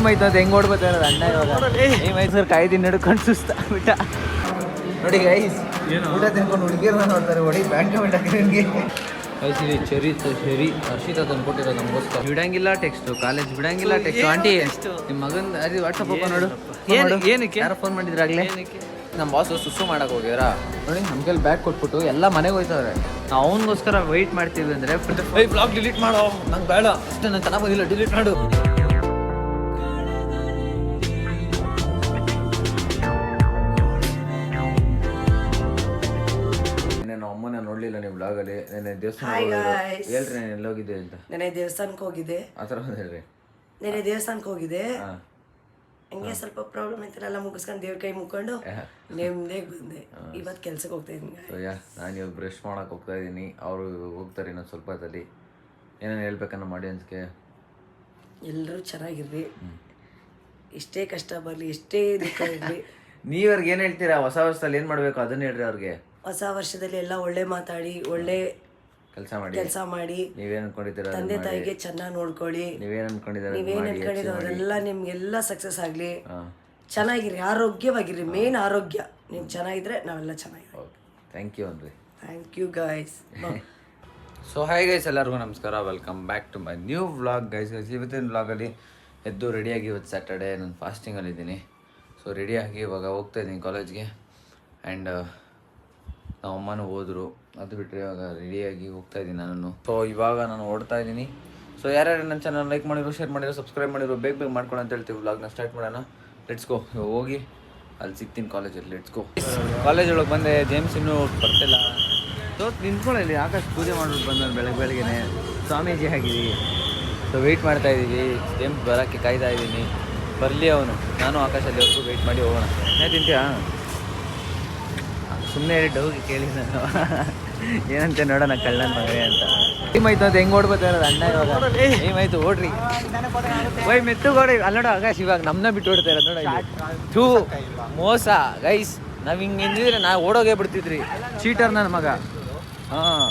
Time ಆಯ್ತು ಅಂತ ಹೆಂಗೆ ಓಡ್ಬೋತಾ ಇರೋದು ಅಣ್ಣ ಇವಾಗ ಟೈಮ್ ಆಯ್ತು ಸರ್ ಕಾಯ್ದು ನಡ್ಕೊಂಡು ಸುಸ್ತಾಗ್ಬಿಟ್ಟ ನೋಡಿ ಗೈಸ್ ಊಟ ತಿನ್ಕೊಂಡು ಹುಡುಗಿರ್ನ ನೋಡ್ತಾರೆ ಹೊಡಿ ಬ್ಯಾಂಕ್ ಕಮೆಂಟ್ ಹಾಕಿ ನಿಮಗೆ ಕಳಿಸಿರಿ ಚೆರಿ ಹರ್ಷಿತಾ ತಂದ್ಕೊಟ್ಟಿರೋ ನಮಗೋಸ್ಕರ ಬಿಡಂಗಿಲ್ಲ ಟೆಕ್ಸ್ಟ್ ಕಾಲೇಜ್ ಬಿಡಂಗಿಲ್ಲ ಟೆಕ್ಸ್ಟ್ ಆಂಟಿ ನಿಮ್ಮ ಮಗನ ಅದು ವಾಟ್ಸಪ್ ಓಪನ್ ನೋಡು ಏನಕ್ಕೆ ಯಾರು ಫೋನ್ ಮಾಡಿದ್ರಾಗಲೇ ನಮ್ಮ ಬಾಸ್ ಸುಸ್ಸು ಮಾಡಕ್ಕೆ ಹೋಗ್ಯಾರ ನೋಡಿ ನಮ್ಗೆಲ್ಲಿ ಬ್ಯಾಗ್ ಕೊಟ್ಬಿಟ್ಟು ಎಲ್ಲ ಮನೆಗೆ ಹೋಯ್ತವ್ರೆ ನಾವು ಅವನಿಗೋಸ್ಕರ ವೆಯ್ಟ್ ಮಾಡ್ತೀವಿ ಅಂದರೆ ಬ್ಲಾಗ್ ಡಿಲೀಟ್ ಮಾಡೋ ನಂಗೆ ಬೇಡ ಅಷ್ಟೇ ನಾನು ಚೆನ್ನಾಗಿ ಬಂದಿಲ್ಲ ಡಿಲೀಟ್ ಮಾಡು ಅಮ್ಮನ ನೋಡ್ಲಿಲ್ಲ ನೀವು ಬ್ಲಾಗಲ್ಲಿ ನೆನೆ ದೇವಸ್ಥಾನ ಹೇಳ್ರಿ ನಾನು ಎಲ್ಲೋಗಿದ್ದೆ ಅಂತ ನೆನೆ ದೇವಸ್ಥಾನಕ್ಕೆ ಹೋಗಿದ್ದೆ ಆ ಥರ ಹೇಳ್ರಿ ನೆನೆ ದೇವಸ್ಥಾನಕ್ಕೆ ಹೋಗಿದ್ದೆ ಹಂಗೆ ಸ್ವಲ್ಪ ಪ್ರಾಬ್ಲಮ್ ಐತಿರಲ್ಲ ಮುಗಿಸ್ಕೊಂಡು ದೇವ್ರ ಕೈ ಮುಕ್ಕೊಂಡು ನೆಮ್ಮದಿಗೆ ಬಂದೆ ಇವತ್ತು ಕೆಲ್ಸಕ್ಕೆ ಹೋಗ್ತಾ ಇದ್ದೀನಿ ನಾನು ಇವಾಗ ಬ್ರಷ್ ಮಾಡಕ್ಕೆ ಹೋಗ್ತಾ ಇದ್ದೀನಿ ಅವರು ಹೋಗ್ತಾರೆ ಇನ್ನೊಂದು ಸ್ವಲ್ಪ ಹೊತ್ತಲ್ಲಿ ಏನೇನು ಹೇಳ್ಬೇಕನ್ನೋ ಆಡಿಯನ್ಸ್ಗೆ ಎಲ್ಲರೂ ಚೆನ್ನಾಗಿರ್ರಿ ಎಷ್ಟೇ ಕಷ್ಟ ಬರಲಿ ಎಷ್ಟೇ ದುಃಖ ಇರಲಿ ನೀವ್ರಿಗೆ ಏನು ಹೇಳ್ತೀರಾ ಹೊಸ ವರ್ಷದಲ್ಲಿ ಏನು ಮಾಡಬೇಕು ಅದನ್ನ ಹೇಳ್ರಿ ಅವ್ರಿಗೆ ಹೊಸ ವರ್ಷದಲ್ಲಿ ಎಲ್ಲ ಒಳ್ಳೆ ಮಾತಾಡಿ ಒಳ್ಳೆ ಕೆಲಸ ಮಾಡಿ ನೀವೇನು ಅನ್ಕೊಂಡಿದ್ದೀರಾ ತಂದೆ ತಾಯಿಗೆ ಚೆನ್ನಾಗಿ ನೋಡ್ಕೊಳ್ಳಿ ನೀವೇನು ಅನ್ಕೊಂಡಿದ್ದೀರಾ ನೀವೇನು ಅನ್ಕೊಂಡಿದ್ದೀರ ಅದೆಲ್ಲ ನಿಮ್ಗೆಲ್ಲ ಸಕ್ಸಸ್ ಆಗಲಿ ಚೆನ್ನಾಗಿರಿ ಆರೋಗ್ಯವಾಗಿರಿ ಮೇನ್ ಆರೋಗ್ಯ ನೀವು ಚೆನ್ನಾಗಿದ್ರೆ ನಾವೆಲ್ಲ ಚೆನ್ನಾಗಿರಿ ಥ್ಯಾಂಕ್ ಯು ಅನ್ರಿ thank you guys so hi guys ಎಲ್ಲರಿಗೂ ನಮಸ್ಕಾರ welcome back to my new vlog guys ಇವತ್ತಿನ ವ್ಲಾಗಲ್ಲಿ ಎದ್ದು ರೆಡಿಯಾಗಿ ಇವತ್ತು ಸ್ಯಾಟರ್ಡೇ ನಾನು ಫಾಸ್ಟಿಂಗಲ್ಲಿದ್ದೀನಿ ಸೊ ರೆಡಿಯಾಗಿ ಇವಾಗ ಹೋಗ್ತಾ ಇದ್ದೀನಿ ಕಾಲೇಜ್ಗೆ ಆ್ಯಂಡ್ ನಮ್ಮ ಅಮ್ಮನೂ ಹೋದರು ಅದು ಬಿಟ್ಟರೆ ಇವಾಗ ರೆಡಿಯಾಗಿ ಹೋಗ್ತಾ ಇದ್ದೀನಿ ನಾನು ಸೊ ಇವಾಗ ನಾನು ಓಡ್ತಾ ಇದ್ದೀನಿ ಸೊ ಯಾರ್ಯಾರು ನನ್ನ ಚಾನಲ್ ಲೈಕ್ ಮಾಡಿರೋ ಶೇರ್ ಮಾಡಿರೋ ಸಬ್ಸ್ಕ್ರೈಬ್ ಮಾಡಿರೋ ಬೇಗ ಮಾಡ್ಕೊಳ್ಳೋ ಅಂತ ಹೇಳ್ತೀವಿ ವ್ಲಾಗ್ನ ಸ್ಟಾರ್ಟ್ ಮಾಡೋಣ ಲೆಟ್ಸ್ ಗೋ ಹೋಗಿ ಅಲ್ಲಿ ಸಿಗ್ತೀನಿ ಕಾಲೇಜಲ್ಲಿ ಲೆಟ್ಸ್ ಗೋ ಕಾಲೇಜ್ ಒಳಗೆ ಬಂದೆ ಜೇಮ್ಸ್ ಇನ್ನೂ ಬರ್ತಿಲ್ಲ ಸೊ ನಿಂತ್ಕೊಳ್ಳಿ ಆಕಾಶ್ ಪೂಜೆ ಮಾಡ್ಬಿಟ್ಟು ಬಂದ ಬೆಳಗ್ಗೆನೆ ಸ್ವಾಮೀಜಿ ಆಗಿದ್ದೀವಿ ಸೊ ವೆಯ್ಟ್ ಮಾಡ್ತಾ ಇದ್ದೀವಿ ಜೇಮ್ಸ್ ಬರೋಕ್ಕೆ ಕಾಯ್ತಾ ಇದ್ದೀನಿ ಬರಲಿ ಅವನು ನಾನು ಆಕಾಶಲ್ಲಿವರೆಗೂ ವೆಯ್ಟ್ ಮಾಡಿ ಹೋಗೋಣ ಏನೇ ತಿಂತೀಯಾ ಸುಮ್ಮನೆ ಹೇಳಿ ಡೌಗೆ ಕೇಳಿ ನಾನು ಏನಂತೆ ನೋಡೋಣ ಕಳ್ಳನ ಮಗನೇ ಅಂತ ಟೈಮ್ ಆಯ್ತು ಅಂತ ಹೆಂಗೆ ಓಡ್ಬೋತಾ ಇರೋದು ಅಣ್ಣ ಇವಾಗ ಟೈಮ್ ಆಯ್ತು ಓಡ್ರಿ ಓಯ್ ಮೆತ್ತುಗೋಡಿ ಅಲ್ಲಿ ನೋಡೋ ಆಕಾಶ್ ಇವಾಗ ನಮ್ಮನ್ನ ಬಿಟ್ಟು ಓಡ್ತಾ ಇರೋದು ನೋಡ ಥೂ ಮೋಸ ಗೈಸ್ ನಾವು ಹಿಂಗೆ ನಿಂತಿದ್ರೆ ನಾವು ಓಡೋಗೇ ಬಿಡ್ತಿದ್ರಿ ಚೀಟರ್ ನನ್ನ ಮಗ ಹಾಂ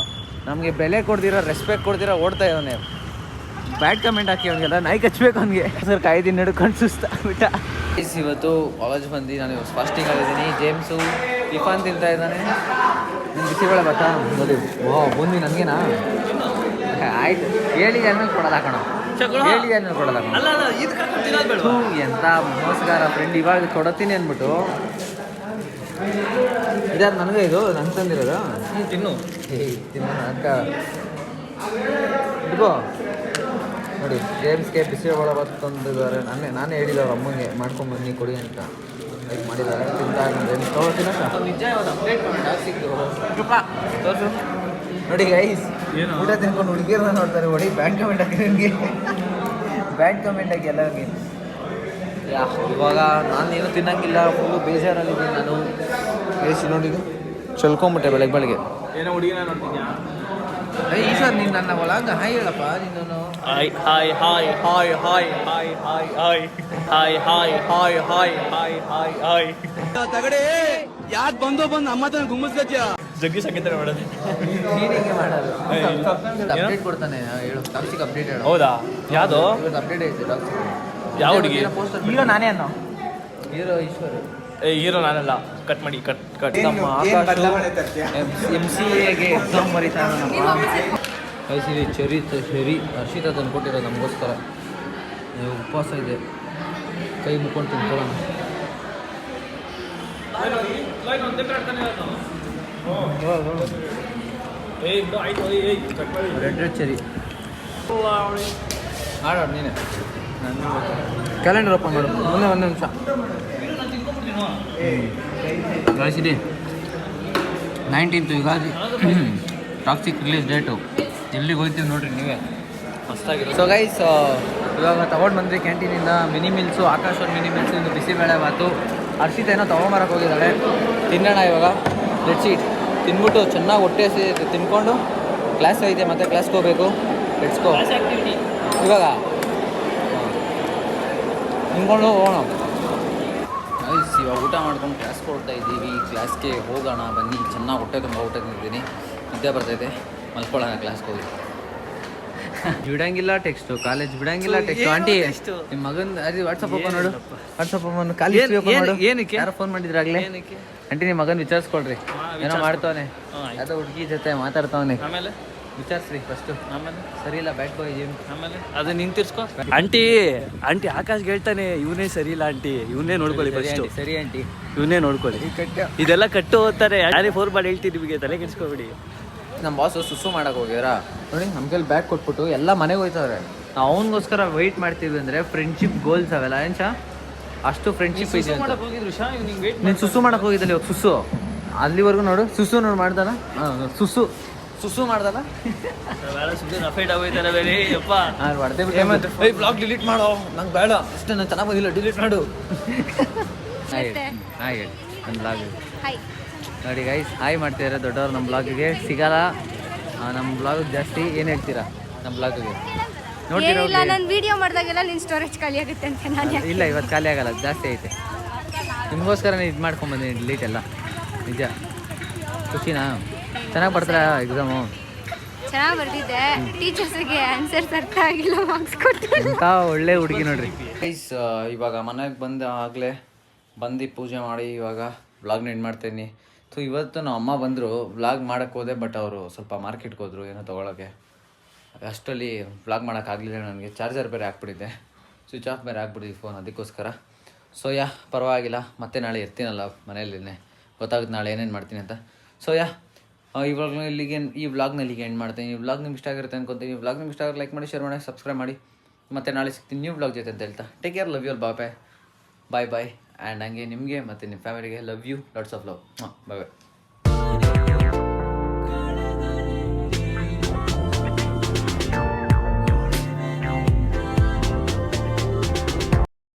ನಮಗೆ ಬೆಲೆ ಕೊಡ್ದಿರೋ ರೆಸ್ಪೆಕ್ಟ್ ಕೊಡ್ದಿರೋ ಓಡ್ತಾ ಇವನೇ ಬ್ಯಾಡ್ ಕಮೆಂಟ್ ಹಾಕಿ ಅವನಿಗೆಲ್ಲ ನಾಯಿ ಕಚ್ಚಬೇಕು ಅವನಿಗೆ ಸರ್ ಕಾಯ್ದಿನ ನಡ್ಕೊಂಡು ಸುಸ್ತಾಗ್ಬಿಟ್ಟ ಇವತ್ತು ಕಾಲೇಜ್ ಬಂದು ನಾನು ಫಾಸ್ಟಿಂಗ್ ಆಗಿದ್ದೀನಿ ಜೇಮ್ಸು ಟಿಫಾನ್ ತಿಂತಾ ಇದ್ದಾನೆ ನಿಮ್ಗೆ ಬಿಸಿಬೇಳೆ ಬತ್ತಾ ನೋಡಿ ಓ ಬೂಂದಿ ನನಗೇನಾ ಆಯ್ತು ಹೇಳಿದೆ ಆದ್ಮೇಲೆ ಕೊಡೋದು ಹಾಕೋಣ ಹೇಳಿದೆ ಆದ್ಮೇಲೆ ಕೊಡೋದು ಹಾಕೋಣ ಎಂಥ ಮೋಸಗಾರ ಫ್ರೆಂಡ್ ಇವಾಗ ಕೊಡತ್ತೀನಿ ಅಂದ್ಬಿಟ್ಟು ಇದಾದ ನನಗೆ ಇದು ನಂಗೆ ತಂದಿರೋದು ತಿನ್ನು ತಿನ್ನು ಅಕ್ಕ ಇಟ್ಕೋ ನೋಡಿ ಜೇಮ್ಸ್ಗೆ ಬಿಸಿಬೇಳೆ ಬಾತ್ ತಂದಿದ್ದಾರೆ ನಾನೇ ಹೇಳಿದವ್ರು ಅಮ್ಮಂಗೆ ಮಾಡ್ಕೊಂಬನ್ನಿ ಕೊಡಿ ಅಂತ ಲೈಕ್ ಮಾಡಿದ್ದಾರೆ ತಿಂತಾ ಜೇಮ್ಸ್ ತೊಗೊಳ್ತೀನಿ ತೋರಿಸು ನೋಡಿ ಗೈಸ್ ಊಟ ತಿನ್ಕೊಂಡು ಹುಡುಗಿರ್ನ ನೋಡ್ತಾರೆ ಹೊಡಿ ಬ್ಯಾಂಕ್ ಕಮೆಂಟ್ ಹಾಕಿ ನಿಮಗೆ ಬ್ಯಾಂಕ್ ಕಮೆಂಟ್ ಹಾಕಿ ಎಲ್ಲರಿಗೆ ಇವಾಗ ನಾನೇನು ತಿನ್ನಂಗಿಲ್ಲ ಫುಲ್ಲು ಬೇಜಾರಲ್ಲಿದ್ದೀನಿ ನಾನು ಬೇಸಿ ನೋಡಿದ್ದು ಚಲ್ಕೊಂಬಿಟ್ಟೆ ಬೆಳಗ್ಗೆ ಏನೋ ಹುಡುಗಿನ ನೋಡ್ತಿದ್ಯಾ ಈಶ್ವರ್ ನೀನು ನನ್ನ ಒಳಗ ಹಾಯ್ ಹೇಳಪ್ಪ ನೀನು hi hi hi hi hi hi hi hi hi hi hi hi hi hi ತಗಡೆ ಯಾಕೆ ಬಂದು ನಮ್ಮ ಹತ್ರ ಗುಮ್ಮಿಸ್ಕತ್ಯ ಜಗ್ಗಿ ಸಂಗೀತ ಮಾಡೋದು ನೀನಿಗೆ ಮಾಡೋದು ಅಪ್ಡೇಟ್ ಕೊಡ್ತಾನೆ ಹೇಳು ಟಾಕ್ಸಿಕ್ ಅಪ್ಡೇಟ್ ಹೇಳು ಹೌದಾ ಯಾವುದು ಇವತ್ತು ಅಪ್ಡೇಟ್ ಐತೆ ಟಾಕ್ಸಿಕ್ ಯಾವ ಹುಡುಗಿ ಹೀರೋ ನಾನೇ ಅನ್ನೋ ಹೀರೋ ಈಶ್ವರ್ ಹೀರೋ ನಾನಲ್ಲ ಕಟ್ ಮಾಡಿ ಕಟ್ ನಮ್ಮ ಆಕಾಶ MCAಗೆ ಎಕ್ಸಾಮ್ ಬರೀತಾರೆ ಕಳಿಸಿರಿ ಚೆರಿ ಹರ್ಷಿತಾ ತಂದ್ಕೊಟ್ಟಿರೋ ನಮಗೋಸ್ಕರ ಉಪವಾಸ ಇದೆ ಕೈ ಮುಕ್ಕೊಂಡು ತಿನ್ಕೊಳ್ಳೋಣ ರೆಡ್ ಚೆರಿ ಆಡೋಣ ನೀನೆ ಕ್ಯಾಲೆಂಡರ್ ಓಪನ್ ಮಾಡು ಮುಂದೆ ಒಂದು ನಿಮಿಷ ಕಳಿಸಿರಿ 19th Ugadi toxic release date ಎಲ್ಲಿಗೆ ಹೋಗ್ತೀವಿ ನೋಡ್ರಿ ನೀವೇ ಮಸ್ತಾಗಿರೋ ಸೊ ಗೈಸ್ ಇವಾಗ ತಗೊಂಡು ಬಂದ್ರಿ ಕ್ಯಾಂಟೀನಿಂದ ಮಿನಿ ಮಿಲ್ಸು ಆಕಾಶ್ ಅವ್ರ ಮಿನಿ ಮಿಲ್ಸು ಇನ್ನು ಬಿಸಿಬೇಳೆ ಬಾತು ಹರ್ಷಿತ ಏನೋ ತೊಗೊಂಬರಕ್ಕೆ ಹೋಗಿದ್ದಾಳೆ ತಿನ್ನೋಣ ಇವಾಗ ಲೆಟ್ಸ್ ಈಟ್ ತಿನ್ಬಿಟ್ಟು ಚೆನ್ನಾಗಿ ಹೊಟ್ಟೆ ತಿನ್ಕೊಂಡು ಕ್ಲಾಸ್ ಐತೆ ಮತ್ತೆ ಕ್ಲಾಸ್ಗೆ ಹೋಗ್ಬೇಕು ಲೆಟ್ಸ್ ಗೋ ಇವಾಗ ತಿನ್ಕೊಂಡು ಹೋಗೋಣ ಗೈಸ್ ಇವಾಗ ಊಟ ಮಾಡ್ಕೊಂಡು ಕ್ಲಾಸ್ಗೆ ಹೊರಡ್ತಾ ಇದ್ದೀವಿ ಕ್ಲಾಸ್ಗೆ ಹೋಗೋಣ ಬನ್ನಿ ಚೆನ್ನಾಗಿ ಹೊಟ್ಟೆ ತುಂಬ ಊಟ ತಿಂತಿದ್ದೀನಿ ನಿದ್ದೆ ಬರ್ತೈತೆ ಮಲ್ಕೊಳ್ಳೋಣ ಕ್ಲಾಸ್ಗೆ ಹೋಗಿ ಬಿಡಂಗಿಲ್ಲ ಟೆಕ್ಸ್ಟ್ ಕಾಲೇಜ್ ಬಿಡಂಗಿಲ್ಲ ಟೆಕ್ಸ್ಟ್ ಆಂಟಿ ನಿಮ್ಮ ಮಗನ್ ಅದೇ ವಾಟ್ಸಪ್ ಓಪನ್ ನೋಡು ವಾಟ್ಸಪ್ ಓಪನ್ ಕಾಲೇಜ್ ಓಪನ್ ಮಾಡು ಏನಕ್ಕೆ? ಯಾರು ಫೋನ್ ಮಾಡಿದ್ರಾಗ್ಲೇ ಆಂಟಿ ನಿಮ್ಮ ಮಗನ್ ವಿಚಾರಿಸ್ಕೊಳ್ರಿ ಏನೋ ಮಾಡ್ತಾವನೆ ಯಾವ್ದೋ ಹುಡುಗಿ ಜೊತೆ ಮಾತಾಡ್ತಾವನೆ ಆಮೇಲೆ ವಿಚಾರಿಸ್ರಿ ಫಸ್ಟ್ ಆಮೇಲೆ ಸರಿ ಇಲ್ಲ ಬ್ಯಾಡ್ ಬಾಯ್ ಆಮೇಲೆ ಅದು ನಿಂತಿರ್ಸ್ಕೊ. ಆಂಟಿ ಆಕಾಶ್ ಹೇಳ್ತಾನೆ ಇವನೇ ಸರಿ ಇಲ್ಲ ಆಂಟಿ, ಇವನೇ ನೋಡ್ಕೊಳ್ಳಿ ಫಸ್ಟ್, ಸರಿ ಆಂಟಿ ಇವನೇ ನೋಡ್ಕೊಳ್ಳಿ. ಇದೆಲ್ಲ ಕಟ್ಟು ಹೋಗ್ತಾರೆ, ಯಾರೇ ಫೋನ್ ಮಾಡಿ ಹೇಳ್ತೀನಿ ನಿಮಗೆ, ತಲೆ ಕೆಡ್ಸ್ಕೊಬಿಡಿ. ನಮ್ಮ ಬಾಸು ಸುಸು ಮಾಡಕ್ ಹೋಗ್ಯಾರ ನೋಡಿ, ನಮ್ಮ ಕೈಲಿ ಬ್ಯಾಗ್ ಕೊಟ್ಬಿಟ್ಟು ಎಲ್ಲ ಮನೆಗೆ ಹೋಯ್ತವ್ರೆ. ನಾವು ಅವನಿಗೋಸ್ಕರ ವೆಯ್ಟ್ ಮಾಡ್ತೀವಿ ಅಂದರೆ ಫ್ರೆಂಡ್ಶಿಪ್ ಗೋಲ್ಸ್ ಅವೆಲ್ಲ ಏನ್ ಚಾ ಅಷ್ಟು ಫ್ರೆಂಡ್ಶಿಪ್ ಇದೆ ಅಂತ. ನೀನು ಸುಸು ಮಾಡಕ್ ಹೋಗಿದ್ದಲ್ಲಿ ಇವಾಗ ಸುಸು ಅಲ್ಲಿವರೆಗೂ ನೋಡು ಸುಸು ನೋಡಿ ಮಾಡ್ದಲ್ಲ ಸುಸು ಮಾಡ್ದಲ್ಲ ಹೊಡೆದೇ ಬಿಟ್ಟು ಬ್ಲಾಗ್ ಡಿಲೀಟ್ ಮಾಡೋ ನಂಗೆ ಬೇಡ ಅಷ್ಟೇ ನಾನು ಚೆನ್ನಾಗಿ ಬಂದಿಲ್ಲ ಡಿಲೀಟ್ ಮಾಡು. ಹಾಗೆ ನನ್ನ ಬ್ಲಾಗ್ ನೋಡಿ ಗೈಸ್ ಹಾಯ್ ಮಾಡ್ತಿದ್ದಾರೆ ದೊಡ್ಡವ್ರು. ನಮ್ಮ ಬ್ಲಾಗಿಗೆ ಸಿಗಲ್ಲ, ನಮ್ಮ ಬ್ಲಾಗ್ ಜಾಸ್ತಿ ಏನು ಹೇಳ್ತೀರಾ ನಮ್ಮ ಬ್ಲಾಗಿಗೆ ನೋಡ್ತೀರಾ? ಇಲ್ಲ ನಾನು ವಿಡಿಯೋ ಮಾಡಿದಾಗೆಲ್ಲ ನಿನ್ನ ಸ್ಟೋರೇಜ್ ಖಾಲಿ ಆಗುತ್ತೆ ಅಂತ ನಾನು ಇಲ್ಲ ಇವತ್ತು ಖಾಲಿ ಆಗಲ್ಲ, ಜಾಸ್ತಿ ಐತೆ. ನಿಮಗೋಸ್ಕರ ಇದು ಮಾಡ್ಕೊಂಬಂದಿನಿ ಡಿಲೀಟ್ ಎಲ್ಲ. ನಿಜ ಖುಷಿನಾ? ಚೆನ್ನಾಗಿ ಬರ್ತಾರ ಎಕ್ಸಾಮು? ಚೆನ್ನಾಗಿ ಬರ್ತಿದ್ದೆ, ಟೀಚರ್ಸ್ಗೆ ಆನ್ಸರ್ಸ್ ಅರ್ಥ ಆಗಿಲ್ಲ, ಮಾರ್ಕ್ಸ್ ಕೊಟ್ಟು. ಎಂಥ ಒಳ್ಳೆ ಹುಡುಗಿ ನೋಡ್ರಿ ಗೈಸ್. ಇವಾಗ ಮನೆಗೆ ಆಗಲೇ ಬಂದು ಪೂಜೆ ಮಾಡಿ ಇವಾಗ ವ್ಲಾಗ್ನ ಎಂಡ್ ಮಾಡ್ತೀನಿ. ಸೊ ಇವತ್ತು ನಮ್ಮ ಅಮ್ಮ ಬಂದರು, ವ್ಲಾಗ್ ಮಾಡೋಕ್ಕೆ ಹೋದೆ, ಬಟ್ ಅವರು ಸ್ವಲ್ಪ ಮಾರ್ಕೆಟ್ಗೆ ಹೋದರು ಏನೋ ತೊಗೊಳಕ್ಕೆ. ಅಷ್ಟರಲ್ಲಿ ವ್ಲಾಗ್ ಮಾಡೋಕ್ಕಾಗಲಿಲ್ಲ ನನಗೆ. ಚಾರ್ಜರ್ ಬೇರೆ ಹಾಕ್ಬಿಟ್ಟಿದ್ದೆ, ಸ್ವಿಚ್ ಆಫ್ ಬೇರೆ ಹಾಕ್ಬಿಟ್ಟಿದ್ದೆ ಫೋನ್, ಅದಕ್ಕೋಸ್ಕರ. ಸೊ ಪರವಾಗಿಲ್ಲ, ಮತ್ತೆ ನಾಳೆ ಇರ್ತೀನಲ್ಲ ಮನೆಯಲ್ಲೇ, ಗೊತ್ತಾಗುತ್ತೆ ನಾಳೆ ಏನೇನು ಮಾಡ್ತೀನಿ ಅಂತ. ಸೊ ಈ ವ್ಲಾಗ್ನ ಇಲ್ಲಿಗೆ ಎಂಡ್ ಮಾಡ್ತೀನಿ. ಈ ವ್ಲಾಗ್ ನಿಮ್ಗೆ ಇಷ್ಟ ಆಗಿರುತ್ತೆ ಅನ್ಕೊತೀನಿ. ಈ ವ್ಲಾಗ್ ನಿಮ್ಗೆ ಇಷ್ಟ ಆಗಿ ಲೈಕ್ ಮಾಡಿ, ಶೇರ್ ಮಾಡಿ, ಸಬ್ಸ್ಕ್ರೈಬ್ ಮಾಡಿ. ಮತ್ತು ನಾಳೆ ಸಿಗ್ತೀನಿ ನ್ಯೂ ವ್ಲಾಗ್ ಜೊತೆ ಅಂತ ಹೇಳ್ತಾ take care, love you all, bye. And ಹಂಗೆ ನಿಮಗೆ ಮತ್ತು ನಿಮ್ಮ ಫ್ಯಾಮಿಲಿಗೆ love you, lots of love. Bye.